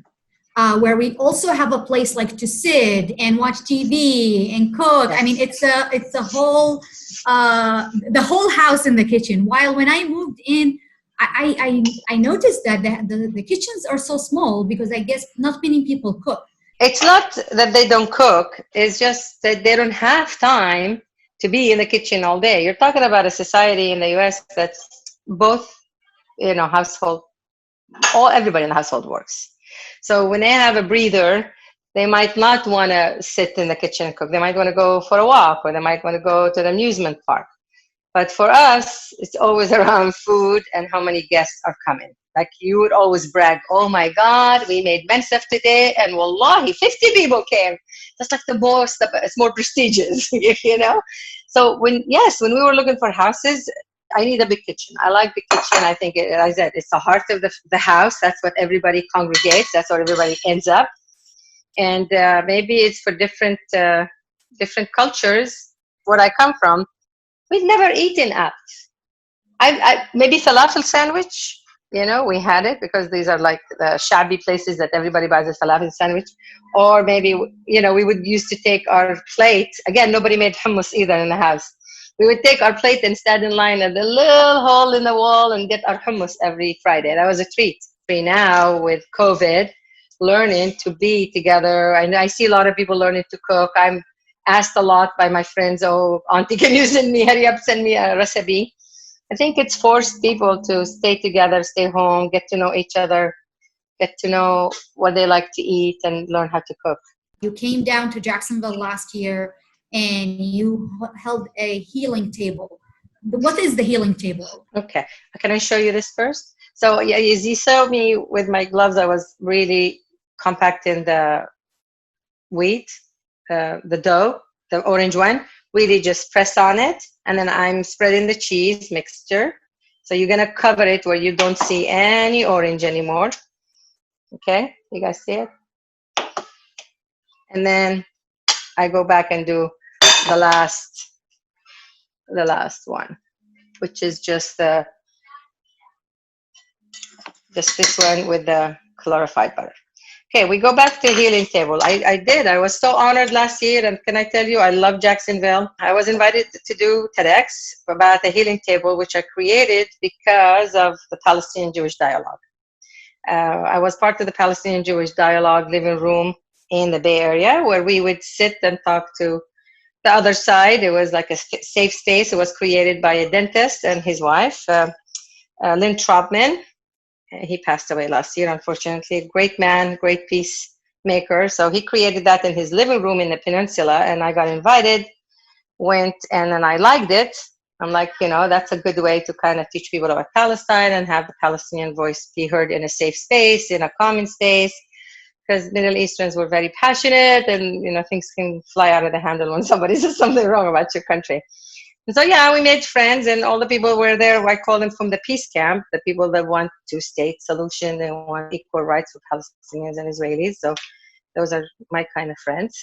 Where we also have a place like to sit and watch TV and cook. I mean, it's a whole the whole house in the kitchen. While when I moved in, I noticed that the kitchens are so small because I guess not many people cook. It's not that they don't cook. It's just that they don't have time to be in the kitchen all day. You're talking about a society in the US that's both, household, everybody in the household works. So when they have a breather, they might not want to sit in the kitchen and cook. They might want to go for a walk, or they might want to go to the amusement park. But for us, it's always around food and how many guests are coming. Like you would always brag, oh my God, we made mensaf today, and wallahi, 50 people came. That's like it's more prestigious, So when we were looking for houses, I need a big kitchen. I like the kitchen. I think, as I said, it's the heart of the house. That's what everybody congregates. That's what everybody ends up. And maybe it's for different cultures. Where I come from, we've never eaten out. Maybe falafel sandwich. We had it because these are like the shabby places that everybody buys a falafel sandwich. Or maybe, we would used to take our plate. Again, nobody made hummus either in the house. We would take our plate and stand in line at the little hole in the wall and get our hummus every Friday. That was a treat. Now with COVID, learning to be together. I see a lot of people learning to cook. I'm asked a lot by my friends, oh, auntie, can you hurry up, send me a recipe. I think it's forced people to stay together, stay home, get to know each other, get to know what they like to eat, and learn how to cook. You came down to Jacksonville last year and you held a healing table. What is the healing table? Okay. Can I show you this first? So yeah, as you saw me with my gloves, I was really compacting the wheat, the dough, the orange one. Really just press on it. And then I'm spreading the cheese mixture. So you're going to cover it where you don't see any orange anymore. Okay. You guys see it? And then I go back and do the last one, which is just this one with the clarified butter. Okay, we go back to healing table. I was so honored last year, and can I tell you, I love Jacksonville. I was invited to do TEDx about the healing table, which I created because of the Palestinian-Jewish dialogue. I was part of the Palestinian-Jewish dialogue living room in the Bay Area, where we would sit and talk to the other side. It was like a safe space. It was created by a dentist and his wife, Lynn Traubman. He passed away last year, unfortunately. Great man, great peacemaker. So he created that in his living room in the peninsula, and I got invited, went, and then I liked it. I'm like, that's a good way to kind of teach people about Palestine and have the Palestinian voice be heard in a safe space, in a common space, because Middle Easterns were very passionate, and things can fly out of the handle when somebody says something wrong about your country. And so yeah, we made friends, and all the people were there. I call them from the peace camp, the people that want two-state solution, they want equal rights for Palestinians and Israelis. So those are my kind of friends.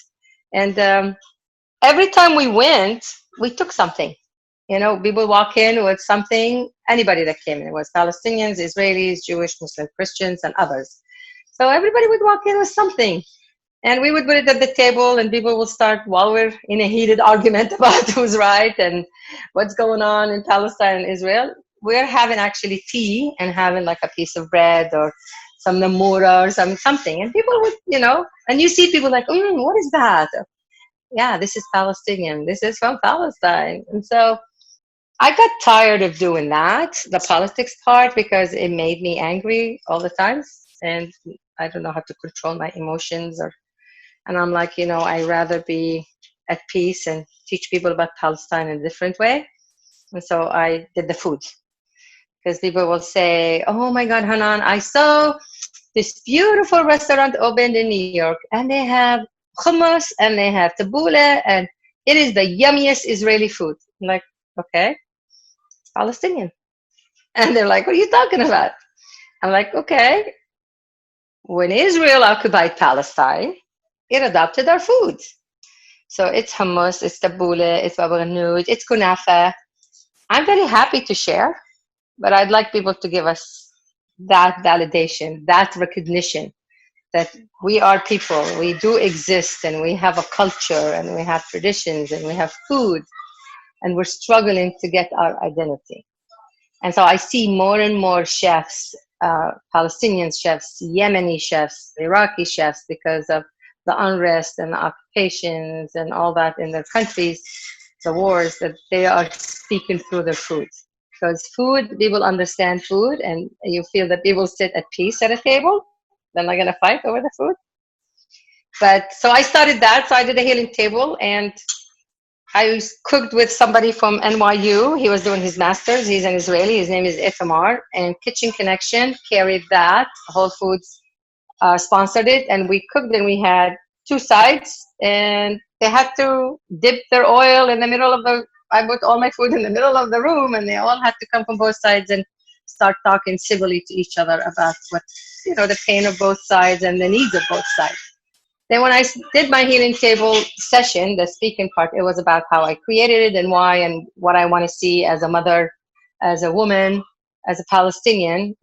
And every time we went, we took something. People walk in with something, anybody that came in. It was Palestinians, Israelis, Jewish, Muslim, Christians, and others. So everybody would walk in with something. And we would put it at the table, and people will start, while we're in a heated argument about who's right and what's going on in Palestine and Israel, we're having actually tea and having like a piece of bread or some namura or something. And people would, and you see people like, what is that? Yeah, this is Palestinian. This is from Palestine. And so I got tired of doing that, the politics part, because it made me angry all the time. And I don't know how to control my emotions, and I'm like, I'd rather be at peace and teach people about Palestine in a different way. And so I did the food. Because people will say, oh my God, Hanan, I saw this beautiful restaurant opened in New York, and they have hummus and they have tabbouleh, and it is the yummiest Israeli food. I'm like, okay, Palestinian. And they're like, what are you talking about? I'm like, okay, when Israel occupied Palestine, it adopted our food. So it's hummus, it's tabbouleh, it's baba ganoush, it's kunafa. I'm very happy to share, but I'd like people to give us that validation, that recognition that we are people, we do exist, and we have a culture, and we have traditions, and we have food, and we're struggling to get our identity. And so I see more and more chefs, Palestinian chefs, Yemeni chefs, Iraqi chefs, because of the unrest and the occupations and all that in their countries, the wars, that they are speaking through their food. Because food, people understand food, and you feel that people sit at peace at a table. They're not going to fight over the food. But so I started that. So I did a healing table, and I cooked with somebody from NYU. He was doing his master's. He's an Israeli. His name is Itamar. And Kitchen Connection carried that. Whole Foods sponsored it. And we cooked, and we had 2 sides. And they had to dip their oil in the middle of the, I put all my food in the middle of the room, and they all had to come from both sides and start talking civilly to each other about what, the pain of both sides and the needs of both sides. Then when I did my healing table session, the speaking part, it was about how I created it and why, and what I want to see as a mother, as a woman, as a Palestinian,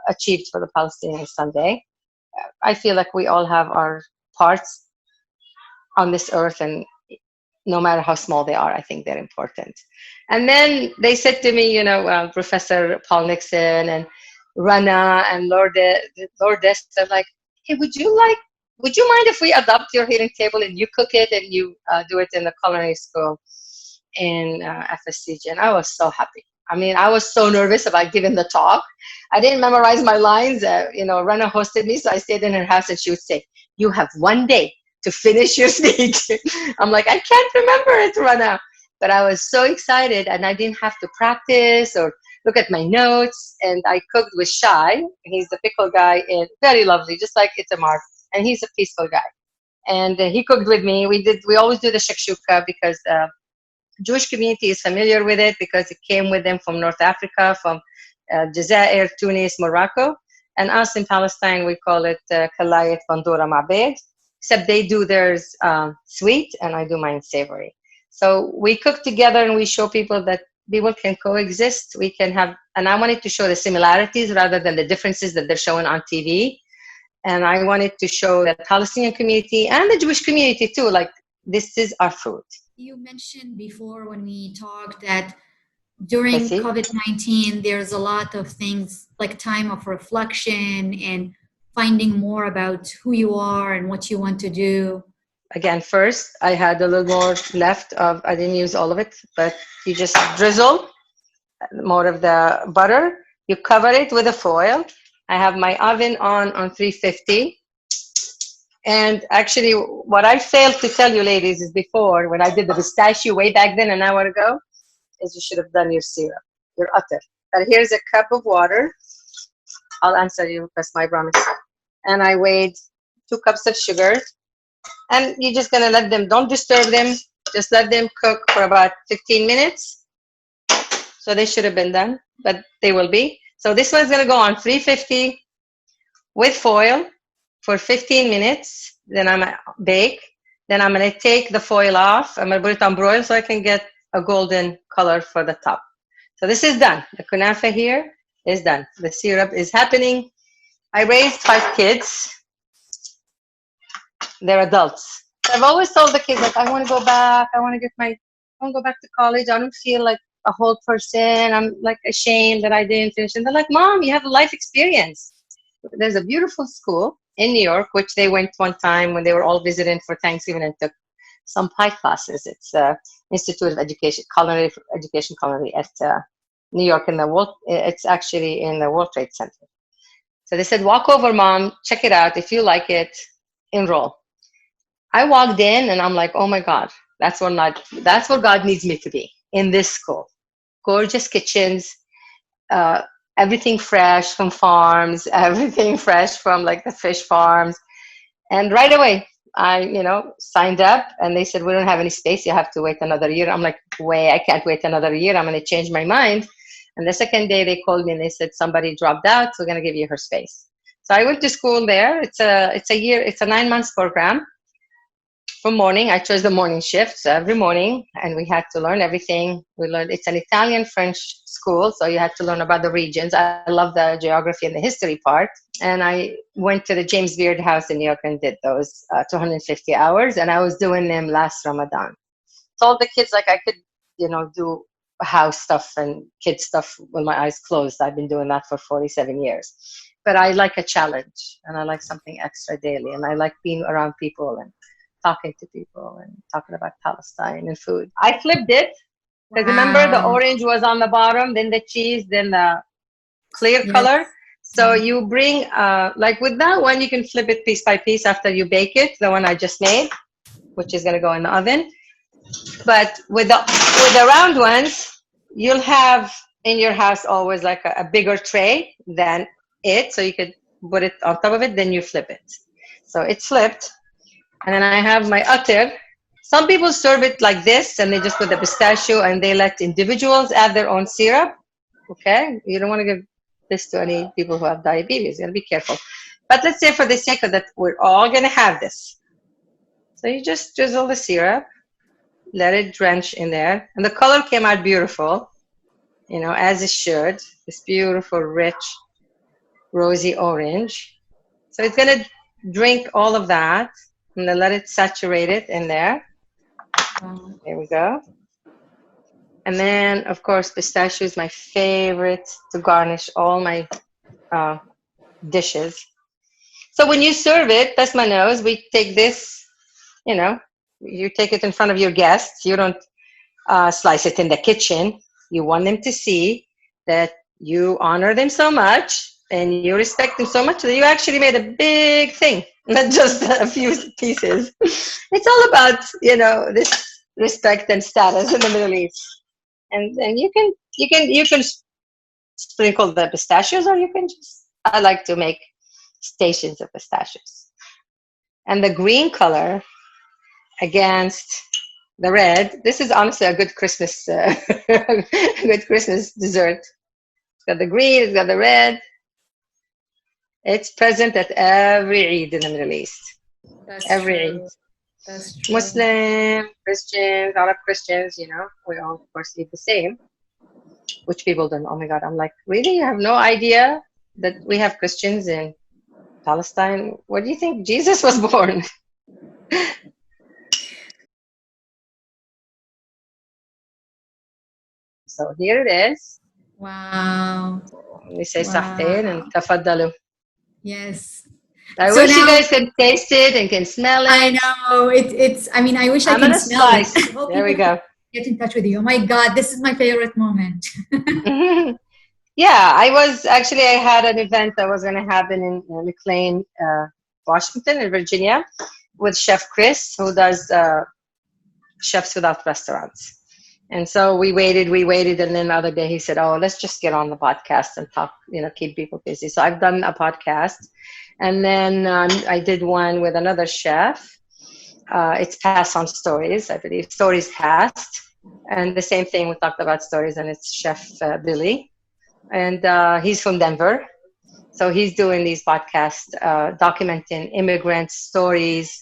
achieved for the Palestinians someday. I feel like we all have our parts on this earth, and no matter how small they are, I think they're important. And then they said to me, Professor Paul Nixon and Rana and Lourdes, they're like, hey, would you mind if we adopt your healing table and you cook it and you do it in the culinary school in FSCG? And I was so happy. I mean, I was so nervous about giving the talk. I didn't memorize my lines. Rana hosted me, so I stayed in her house, and she would say, you have 1 day to finish your speech. I'm like, I can't remember it, Rana. But I was so excited, and I didn't have to practice or look at my notes. And I cooked with Shai. He's the pickle guy, and very lovely, just like Itamar. And he's a peaceful guy. And he cooked with me. We always do the shakshuka because the Jewish community is familiar with it, because it came with them from North Africa, from Jazair, Tunis, Morocco. And us in Palestine, we call it kalayet bandura ma'bed, except they do theirs sweet, and I do mine savory. So we cook together, and we show people that people can coexist. We can have, and I wanted to show the similarities rather than the differences that they're showing on TV. And I wanted to show the Palestinian community and the Jewish community too, like, this is our food. You mentioned before when we talked that during COVID-19, there's a lot of things like time of reflection and finding more about who you are and what you want to do. Again, first, I had a little more left I didn't use all of it, but you just drizzle more of the butter. You cover it with a foil. I have my oven on 350. And actually, what I failed to tell you ladies is before, when I did the pistachio way back then an hour ago, is you should have done your syrup, your utter. But here's a cup of water. I'll answer you because my promise. And I weighed 2 cups of sugar. And you're just going to let them, don't disturb them. Just let them cook for about 15 minutes. So they should have been done, but they will be. So this one's going to go on 350 with foil for 15 minutes. Then I'm going to bake. Then I'm going to take the foil off. I'm going to put it on broil so I can get a golden color for the top. So this is done. The kunafa here is done. The syrup is happening. I raised 5 kids. They're adults. So I've always told the kids, like, I want to go back. I want to go back to college. I don't feel like a whole person. I'm like ashamed that I didn't finish. And they're like, Mom, you have a life experience. There's a beautiful school in New York, which they went one time when they were all visiting for Thanksgiving and took some pie classes. It's Institute of Education, Culinary at New York it's actually in the World Trade Center. So they said, walk over, Mom, check it out. If you like it, enroll. I walked in and I'm like, oh my God, that's where God needs me to be, in this school. Gorgeous kitchens, uh, everything fresh from farms, everything fresh from like the fish farms. And right away, I, signed up, and they said, we don't have any space. You have to wait another year. I'm like, I can't wait another year. I'm going to change my mind. And the second day they called me and they said, somebody dropped out. So we're going to give you her space. So I went to school there. It's a 9 months program. From morning, I chose the morning shift, so every morning, and we had to learn everything. We learned, it's an Italian-French school, so you had to learn about the regions. I love the geography and the history part. And I went to the James Beard House in New York and did those 250 hours, and I was doing them last Ramadan. Told the kids like I could, do house stuff and kid stuff with my eyes closed. I've been doing that for 47 years. But I like a challenge, and I like something extra daily, and I like being around people and talking to people and talking about Palestine and food. I flipped it because remember the orange was on the bottom, then the cheese, then the clear color. So you bring, like with that one, you can flip it piece by piece after you bake it, the one I just made, which is going to go in the oven. But with the round ones, you'll have in your house always like a bigger tray than it. So you could put it on top of it, then you flip it. So it's flipped. And then I have my atir. Some people serve it like this, and they just put the pistachio, and they let individuals add their own syrup. Okay? You don't want to give this to any people who have diabetes. You got to be careful. But let's say for the sake of that, we're all going to have this. So you just drizzle the syrup, let it drench in there. And the color came out beautiful, as it should. This beautiful, rich, rosy orange. So it's going to drink all of that. And then let it saturate it in there. There we go. And then, of course, pistachio is my favorite to garnish all my dishes. So when you serve it, that's my nose. We take this, you take it in front of your guests. You don't slice it in the kitchen. You want them to see that you honor them so much and you respect them so much that you actually made a big thing, not just a few pieces. It's all about, this respect and status in the Middle East. And you can sprinkle the pistachios, or you can I like to make stations of pistachios. And the green color against the red, this is honestly a good Christmas, good Christmas dessert. It's got the green, it's got the red. It's present at every Eid in the Middle East. That's every true. Eid. That's true. Muslim, Christians, Arab Christians, we all, of course, eat the same, which people don't. Oh my God, I'm like, really? You have no idea that we have Christians in Palestine? Where do you think Jesus was born? So here it is. Wow. We say sahteen and tafaddalu. Yes. I wish you guys can taste it and can smell it. I know. It's I mean, I wish I can smell slice. it. There we go. Get in touch with you. Oh my God, this is my favorite moment. Yeah, I had an event that was going to happen in McLean, Washington, in Virginia, with Chef Chris, who does Chefs Without Restaurants. And so we waited, and then the other day he said, oh, let's just get on the podcast and talk, keep people busy. So I've done a podcast, and then I did one with another chef. It's Pass on Stories, I believe, Stories Past. And the same thing, we talked about stories, and it's Chef Billy. And he's from Denver. So he's doing these podcasts, documenting immigrant stories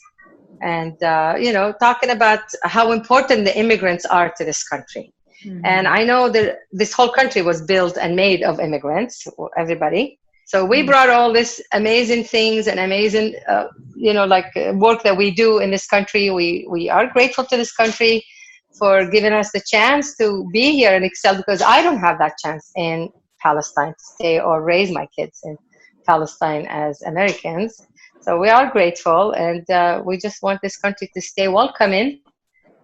and, talking about how important the immigrants are to this country. Mm-hmm. And I know that this whole country was built and made of immigrants, everybody. So we brought all this amazing things and amazing, work that we do in this country. We are grateful to this country for giving us the chance to be here and excel, because I don't have that chance in Palestine to stay or raise my kids in Palestine as Americans. So we are grateful, and we just want this country to stay welcoming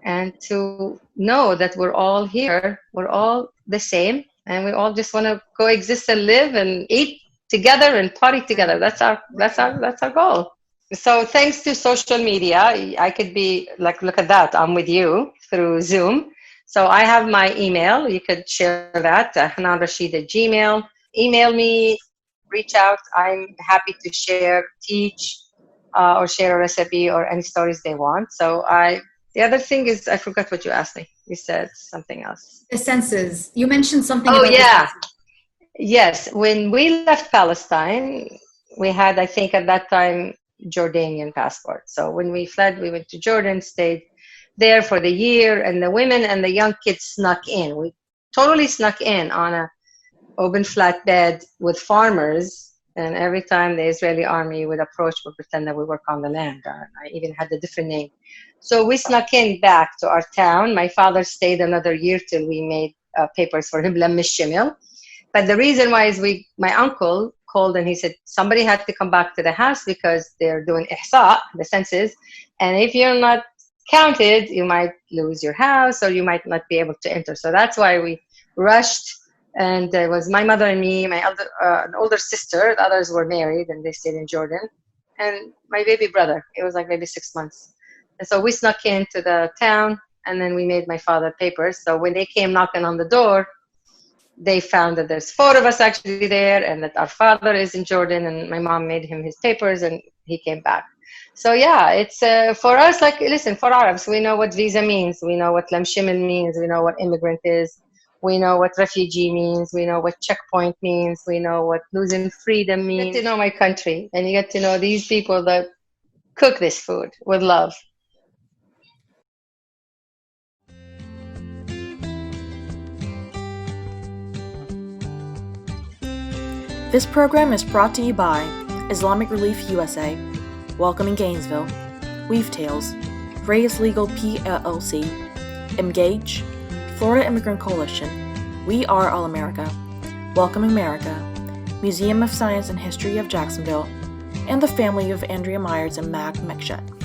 and to know that we're all here, we're all the same, and we all just want to coexist and live and eat together and party together. That's our goal. So thanks to social media, I could be like, look at that, I'm with you through Zoom. So I have my email. You could share that, hananrasheed@gmail. Email me, reach out. I'm happy to share, teach, or share a recipe or any stories they want. The other thing is, I forgot what you asked me. You said something else. The census. You mentioned something Oh, about the yeah. census. Yes. When we left Palestine, we had, I think at that time, Jordanian passport. So when we fled, we went to Jordan, stayed there for the year, and the women and the young kids snuck in. We totally snuck in on a open flatbed with farmers, and every time the Israeli army would approach, would pretend that we work on the land. I even had a different name. So we snuck in back to our town. My father stayed another year till we made papers for him, But the reason why is my uncle called and he said, somebody had to come back to the house because they're doing ihsa, the census. And if you're not counted, you might lose your house or you might not be able to enter. So that's why we rushed. And it was my mother and me, my an older sister. The others were married and they stayed in Jordan. And my baby brother, it was like maybe 6 months. And so we snuck into the town and then we made my father papers. So when they came knocking on the door, they found that there's 4 of us actually there and that our father is in Jordan, and my mom made him his papers and he came back. So yeah, it's for us, like, listen, for Arabs, we know what visa means. We know what lam shimel means. We know what immigrant is. We know what refugee means. We know what checkpoint means. We know what losing freedom means. You get to know my country and you get to know these people that cook this food with love. This program is brought to you by Islamic Relief USA, Welcome in Gainesville, Weave Tales, Reyes Legal PLLC, Engage, Florida Immigrant Coalition, We Are All America, Welcome America, Museum of Science and History of Jacksonville, and the family of Andrea Myers and Mag Mekshut.